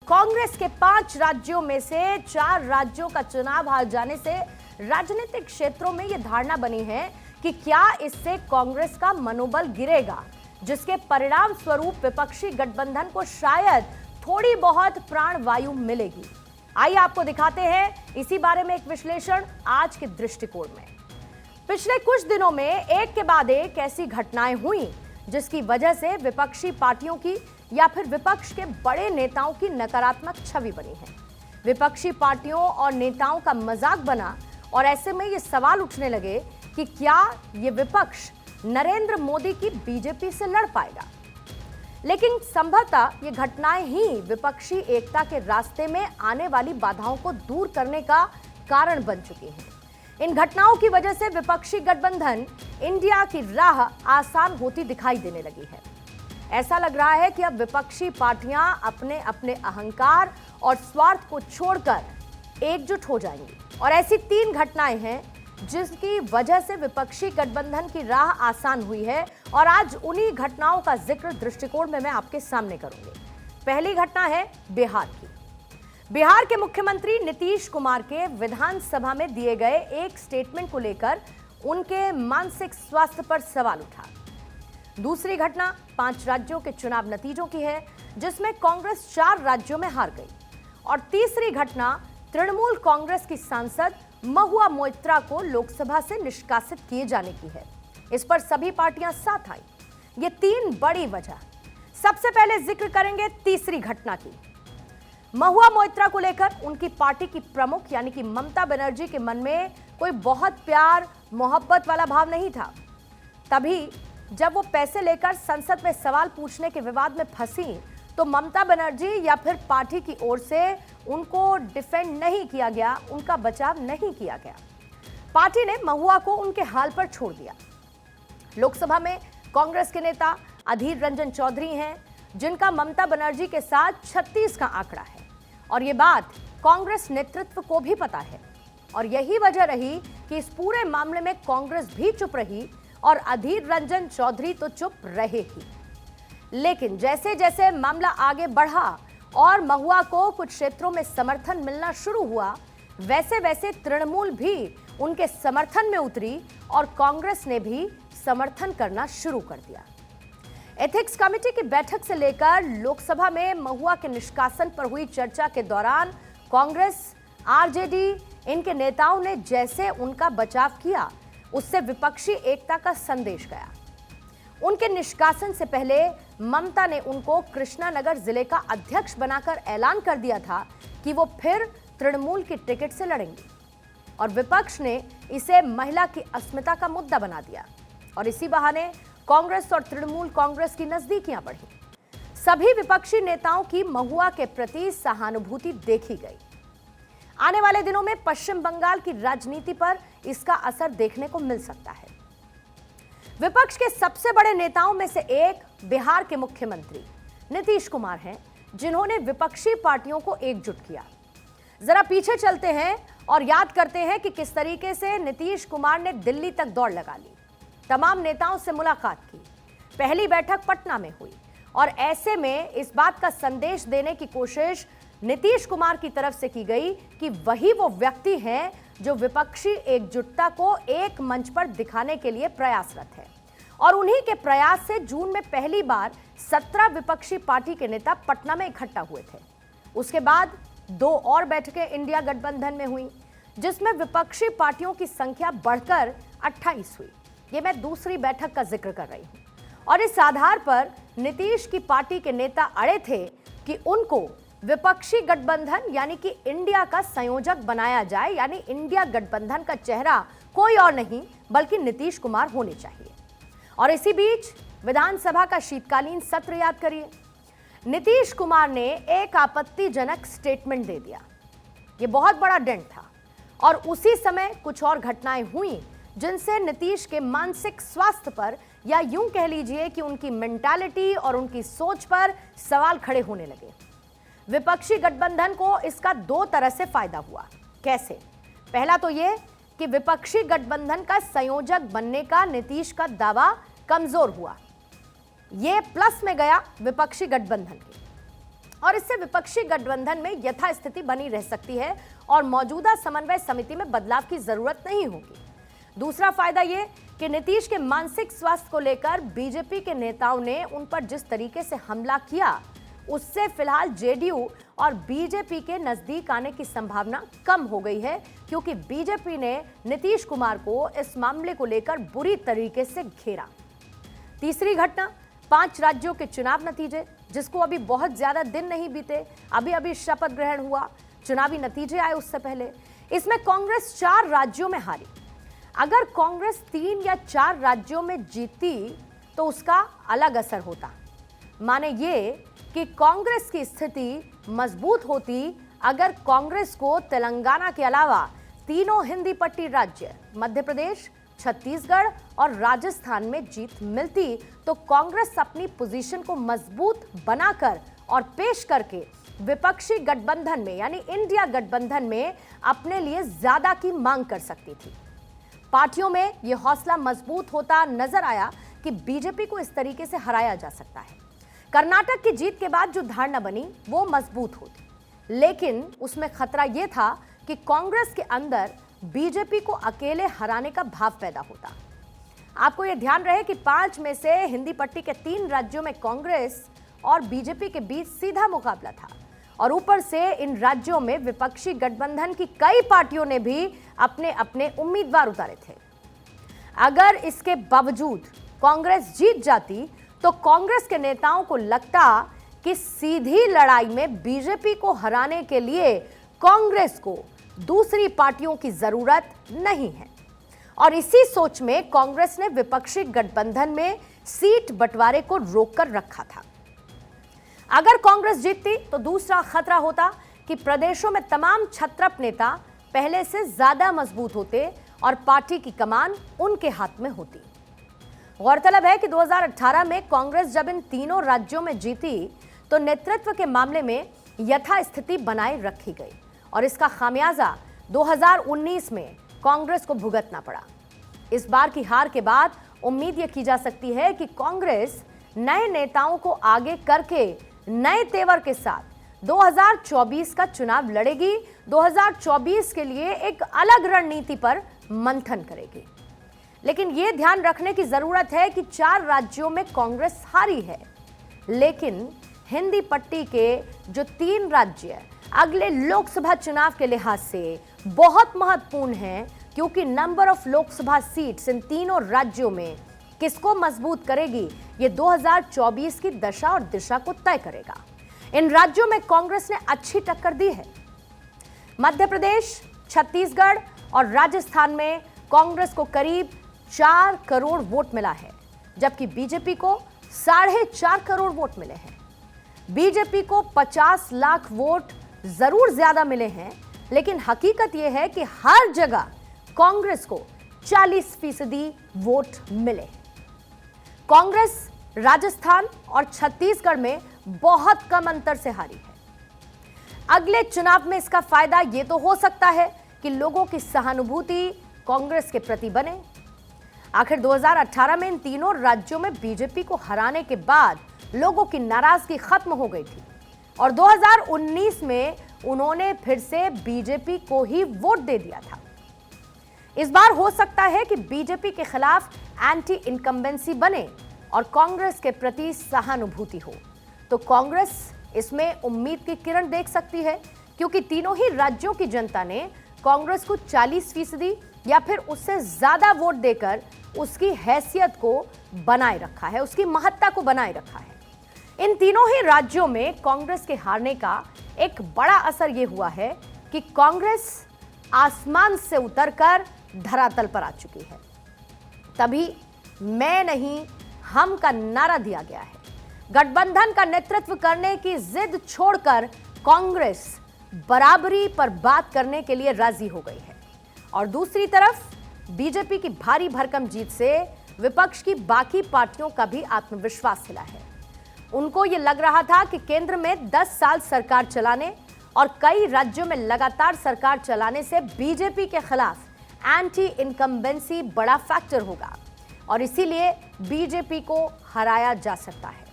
कांग्रेस के 5 राज्यों में से 4 राज्यों का चुनाव हार जाने से राजनीतिक क्षेत्रों में यह धारणा बनी है कि क्या इससे कांग्रेस का मनोबल गिरेगा, जिसके परिणाम स्वरूप विपक्षी गठबंधन को शायद थोड़ी बहुत प्राण वायु मिलेगी। आइए आपको दिखाते हैं इसी बारे में एक विश्लेषण आज के दृष्टिकोण में। पिछले कुछ दिनों में एक के बाद एक ऐसी घटनाएं हुई जिसकी वजह से विपक्षी पार्टियों की या फिर विपक्ष के बड़े नेताओं की नकारात्मक छवि बनी है। विपक्षी पार्टियों और नेताओं का मजाक बना और ऐसे में ये सवाल उठने लगे कि क्या ये विपक्ष नरेंद्र मोदी की बीजेपी से लड़ पाएगा। लेकिन संभवतः ये घटनाएं ही विपक्षी एकता के रास्ते में आने वाली बाधाओं को दूर करने का कारण बन चुकी हैं। इन घटनाओं की वजह से विपक्षी गठबंधन इंडिया की राह आसान होती दिखाई देने लगी है। ऐसा लग रहा है कि अब विपक्षी पार्टियां अपने अपने अहंकार और स्वार्थ को छोड़कर एकजुट हो जाएंगी और ऐसी 3 घटनाएं हैं जिसकी वजह से विपक्षी गठबंधन की राह आसान हुई है और आज उन्हीं घटनाओं का जिक्र दृष्टिकोण में मैं आपके सामने करूंगी। पहली घटना है बिहार की। बिहार के मुख्यमंत्री नीतीश कुमार के विधानसभा में दिए गए एक स्टेटमेंट को लेकर उनके मानसिक स्वास्थ्य पर सवाल उठा। दूसरी घटना 5 राज्यों के चुनाव नतीजों की है जिसमें कांग्रेस 4 राज्यों में हार गई और तीसरी घटना तृणमूल कांग्रेस की सांसद महुआ मोइत्रा को लोकसभा से निष्कासित किए जाने की है। इस पर सभी पार्टियां साथ आई। ये 3 बड़ी वजह। सबसे पहले जिक्र करेंगे तीसरी घटना की। महुआ मोइत्रा को लेकर उनकी पार्टी की प्रमुख यानी कि ममता बनर्जी के मन में कोई बहुत प्यार मोहब्बत वाला भाव नहीं था। तभी जब वो पैसे लेकर संसद में सवाल पूछने के विवाद में फंसी तो ममता बनर्जी या फिर पार्टी की ओर से उनको डिफेंड नहीं किया गया, उनका बचाव नहीं किया गया। पार्टी ने महुआ को उनके हाल पर छोड़ दिया। लोकसभा में कांग्रेस के नेता अधीर रंजन चौधरी हैं जिनका ममता बनर्जी के साथ 36 का आंकड़ा है और ये बात कांग्रेस नेतृत्व को भी पता है और यही वजह रही कि इस पूरे मामले में कांग्रेस भी चुप रही और अधीर रंजन चौधरी तो चुप रहे ही। लेकिन जैसे जैसे मामला आगे बढ़ा और महुआ को कुछ क्षेत्रों में समर्थन मिलना शुरू हुआ, वैसे वैसे तृणमूल भी उनके समर्थन में उतरी और कांग्रेस ने भी समर्थन करना शुरू कर दिया। एथिक्स कमेटी की बैठक से लेकर लोकसभा में महुआ के निष्कासन पर हुई चर्चा के दौरान कांग्रेस, आरजेडी, इनके नेताओं ने जैसे उनका बचाव किया, उससे विपक्षी एकता का संदेश गया। उनके निष्कासन से पहले ममता ने उनको कृष्णानगर जिले का अध्यक्ष बनाकर ऐलान कर दिया था कि वो फिर तृणमूल की टिकट से लड़ेंगे और विपक्ष ने इसे महिला की अस्मिता का मुद्दा बना दिया और इसी बहाने कांग्रेस और तृणमूल कांग्रेस की नजदीकियां बढ़ी। सभी विपक्षी नेताओं की महुआ के प्रति सहानुभूति देखी गई। आने वाले दिनों में पश्चिम बंगाल की राजनीति पर इसका असर देखने को मिल सकता है। विपक्ष के सबसे बड़े नेताओं में से एक बिहार के मुख्यमंत्री नीतीश कुमार हैं जिन्होंने विपक्षी पार्टियों को एकजुट किया। जरा पीछे चलते हैं और याद करते हैं कि किस तरीके से नीतीश कुमार ने दिल्ली तक दौड़ लगा ली, तमाम नेताओं से मुलाकात की। पहली बैठक पटना में हुई और ऐसे में इस बात का संदेश देने की कोशिश नीतीश कुमार की तरफ से की गई कि वही वो व्यक्ति हैं जो विपक्षी एकजुटता को एक मंच पर दिखाने के लिए प्रयासरत है और उन्हीं के प्रयास से जून में पहली बार 17 विपक्षी पार्टी के नेता पटना में इकट्ठा हुए थे। उसके बाद 2 और बैठकें इंडिया गठबंधन में हुई जिसमें विपक्षी पार्टियों की संख्या बढ़कर 28 हुई। ये मैं दूसरी बैठक का जिक्र कर रही हूं और इस आधार पर नीतीश की पार्टी के नेता अड़े थे कि उनको विपक्षी गठबंधन यानी कि इंडिया का संयोजक बनाया जाए, यानी इंडिया गठबंधन का चेहरा कोई और नहीं बल्कि नीतीश कुमार होने चाहिए। और इसी बीच विधानसभा का शीतकालीन सत्र याद करिए। नीतीश कुमार ने एक आपत्तिजनक स्टेटमेंट दे दिया। यह बहुत बड़ा डेंट था और उसी समय कुछ और घटनाएं हुई जिनसे नीतीश के मानसिक स्वास्थ्य पर या यूं कह लीजिए कि उनकी मेंटालिटी और उनकी सोच पर सवाल खड़े होने लगे। विपक्षी गठबंधन को इसका 2 तरह से फायदा हुआ। कैसे? पहला तो यह कि विपक्षी गठबंधन का संयोजक बनने का नीतीश का दावा कमजोर हुआ, यह प्लस में गया विपक्षी गठबंधन के। और इससे विपक्षी गठबंधन में यथास्थिति बनी रह सकती है और मौजूदा समन्वय समिति में बदलाव की जरूरत नहीं होगी। दूसरा फायदा यह कि नीतीश के मानसिक स्वास्थ्य को लेकर बीजेपी के नेताओं ने उन पर जिस तरीके से हमला किया, उससे फिलहाल जेडीयू और बीजेपी के नजदीक आने की संभावना कम हो गई है, क्योंकि बीजेपी ने नीतीश कुमार को इस मामले को लेकर बुरी तरीके से घेरा। तीसरी घटना 5 राज्यों के चुनाव नतीजे, जिसको अभी बहुत ज्यादा दिन नहीं बीते, अभी शपथ ग्रहण हुआ, चुनावी नतीजे आए उससे पहले। इसमें कांग्रेस 4 राज्यों में हारी। अगर कांग्रेस 3 या 4 राज्यों में जीती तो उसका अलग असर होता। माने ये कि कांग्रेस की स्थिति मजबूत होती अगर कांग्रेस को तेलंगाना के अलावा तीनों हिंदी पट्टी राज्य मध्य प्रदेश, छत्तीसगढ़ और राजस्थान में जीत मिलती, तो कांग्रेस अपनी पोजीशन को मजबूत बनाकर और पेश करके विपक्षी गठबंधन में यानी इंडिया गठबंधन में अपने लिए ज्यादा की मांग कर सकती थी। पार्टियों में यह हौसला मजबूत होता नजर आया कि बीजेपी को इस तरीके से हराया जा सकता है। कर्नाटक की जीत के बाद जो धारणा बनी वो मजबूत होती, लेकिन उसमें खतरा यह था कि कांग्रेस के अंदर बीजेपी को अकेले हराने का भाव पैदा होता। आपको यह ध्यान रहे कि 5 में से हिंदी पट्टी के 3 राज्यों में कांग्रेस और बीजेपी के बीच सीधा मुकाबला था, और ऊपर से इन राज्यों में विपक्षी गठबंधन की कई पार्टियों ने भी अपने अपने उम्मीदवार उतारे थे। अगर इसके बावजूद कांग्रेस जीत जाती तो कांग्रेस के नेताओं को लगता कि सीधी लड़ाई में बीजेपी को हराने के लिए कांग्रेस को दूसरी पार्टियों की जरूरत नहीं है, और इसी सोच में कांग्रेस ने विपक्षी गठबंधन में सीट बंटवारे को रोककर रखा था। अगर कांग्रेस जीतती तो दूसरा खतरा होता कि प्रदेशों में तमाम छत्रप नेता पहले से ज्यादा मजबूत होते और पार्टी की कमान उनके हाथ में होती। गौरतलब है कि 2018 में कांग्रेस जब इन तीनों राज्यों में जीती तो नेतृत्व के मामले में यथास्थिति बनाए रखी गई, और इसका खामियाजा 2019 में कांग्रेस को भुगतना पड़ा। इस बार की हार के बाद उम्मीद यह की जा सकती है कि कांग्रेस नए नेताओं को आगे करके नए तेवर के साथ 2024 का चुनाव लड़ेगी। 2024 के लिए एक अलग रणनीति पर मंथन करेगी। लेकिन यह ध्यान रखने की जरूरत है कि 4 राज्यों में कांग्रेस हारी है, लेकिन हिंदी पट्टी के जो 3 राज्य अगले लोकसभा चुनाव के लिहाज से बहुत महत्वपूर्ण हैं, क्योंकि number of Lok Sabha seats in तीनों राज्यों में किसको मजबूत करेगी ये 2024 की दशा और दिशा को तय करेगा। इन राज्यों में कांग्रेस ने अच्छी टक्कर दी है। मध्य प्रदेश, छत्तीसगढ़ और राजस्थान में कांग्रेस को करीब 4 करोड़ वोट मिला है, जबकि बीजेपी को 4.5 करोड़ वोट मिले हैं। बीजेपी को 50 लाख वोट जरूर ज्यादा मिले हैं, लेकिन हकीकत यह है कि हर जगह कांग्रेस को 40% वोट मिले। कांग्रेस राजस्थान और छत्तीसगढ़ में बहुत कम अंतर से हारी है। अगले चुनाव में इसका फायदा यह तो हो सकता है कि लोगों की सहानुभूति कांग्रेस के प्रति बने। आखिर 2018 में इन तीनों राज्यों में बीजेपी को हराने के बाद लोगों की नाराजगी खत्म हो गई थी, और 2019 में उन्होंने फिर से बीजेपी को ही वोट दे दिया था। इस बार हो सकता है कि बीजेपी के खिलाफ एंटी इनकम्बेंसी बने और कांग्रेस के प्रति सहानुभूति हो, तो कांग्रेस इसमें उम्मीद की किरण देख सकती है, क्योंकि तीनों ही राज्यों की जनता ने कांग्रेस को 40% या फिर उससे ज्यादा वोट देकर उसकी हैसियत को बनाए रखा है, उसकी महत्ता को बनाए रखा है। इन तीनों ही राज्यों में कांग्रेस के हारने का एक बड़ा असर यह हुआ है कि कांग्रेस आसमान से उतरकर धरातल पर आ चुकी है। तभी मैं नहीं हम का नारा दिया गया है। गठबंधन का नेतृत्व करने की जिद छोड़कर कांग्रेस बराबरी पर बात करने के लिए राजी हो गई है, और दूसरी तरफ बीजेपी की भारी भरकम जीत से विपक्ष की बाकी पार्टियों का भी आत्मविश्वास हिला है। उनको यह लग रहा था कि केंद्र में 10 साल सरकार चलाने और कई राज्यों में लगातार सरकार चलाने से बीजेपी के खिलाफ एंटी इनकम्बेंसी बड़ा फैक्टर होगा, और इसीलिए बीजेपी को हराया जा सकता है।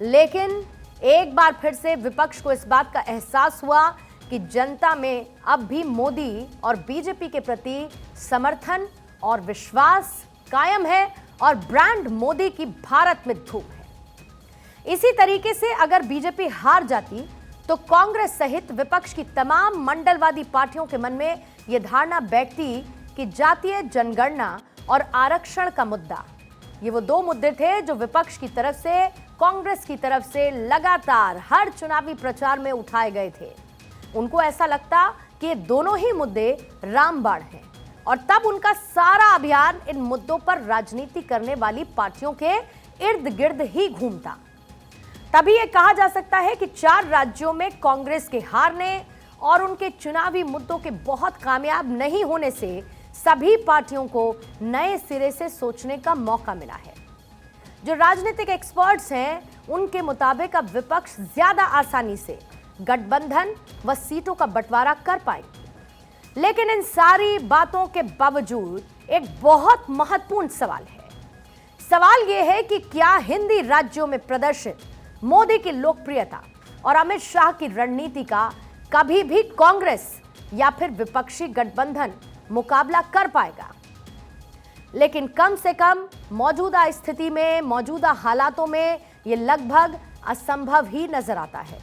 लेकिन एक बार फिर से विपक्ष को इस बात का एहसास हुआ कि जनता में अब भी मोदी और बीजेपी के प्रति समर्थन और विश्वास कायम है और ब्रांड मोदी की भारत में धूम है। इसी तरीके से अगर बीजेपी हार जाती तो कांग्रेस सहित विपक्ष की तमाम मंडलवादी पार्टियों के मन में यह धारणा बैठती कि जातीय जनगणना और आरक्षण का मुद्दा, ये वो दो मुद्दे थे जो विपक्ष की तरफ से कांग्रेस की तरफ से लगातार हर चुनावी प्रचार में उठाए गए थे। उनको ऐसा लगता कि ये दोनों ही मुद्दे रामबाण हैं और तब उनका सारा अभियान इन मुद्दों पर राजनीति करने वाली पार्टियों के इर्द गिर्द ही घूमता। तभी यह कहा जा सकता है कि 4 राज्यों में कांग्रेस के हारने और उनके चुनावी मुद्दों के बहुत कामयाब नहीं होने से सभी पार्टियों को नए सिरे से सोचने का मौका मिला है। जो राजनीतिक एक्सपर्ट्स हैं, उनके मुताबिक अब विपक्ष ज्यादा आसानी से गठबंधन व सीटों का बंटवारा कर पाएंगे। लेकिन इन सारी बातों के बावजूद एक बहुत महत्वपूर्ण सवाल है। सवाल यह है कि क्या हिंदी राज्यों में प्रदर्शित मोदी की लोकप्रियता और अमित शाह की रणनीति का कभी भी कांग्रेस या फिर विपक्षी गठबंधन मुकाबला कर पाएगा? लेकिन कम से कम मौजूदा स्थिति में, मौजूदा हालातों में यह लगभग असंभव ही नजर आता है।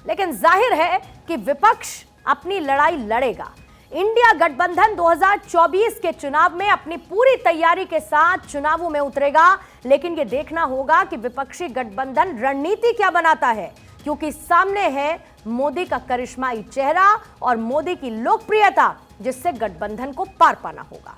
लेकिन जाहिर है कि विपक्ष अपनी लड़ाई लड़ेगा। इंडिया गठबंधन 2024 के चुनाव में अपनी पूरी तैयारी के साथ चुनावों में उतरेगा, लेकिन यह देखना होगा कि विपक्षी गठबंधन रणनीति क्या बनाता है, क्योंकि सामने है मोदी का करिश्माई चेहरा और मोदी की लोकप्रियता, जिससे गठबंधन को पार पाना होगा।